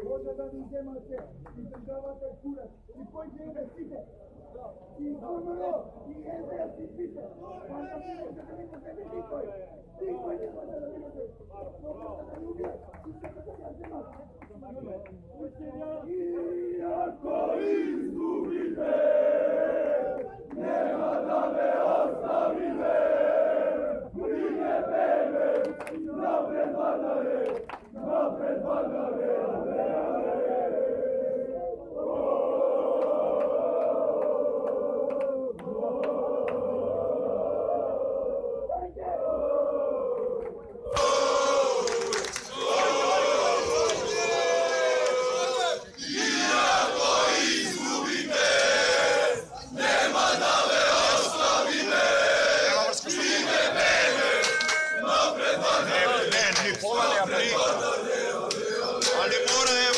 Možda da vi zemate, izdržavate kurac i pojde investite. I normalno, i SDL si spite. Pa da mi možete da mi po sebi nikoj. Nikoj ne možete da mi možete. Možete da mi ubije. I sve kada ja zemate. Iako izgubite, nema da me ostavite. Nije bebe, napred vladare, napred vladare. Ali mora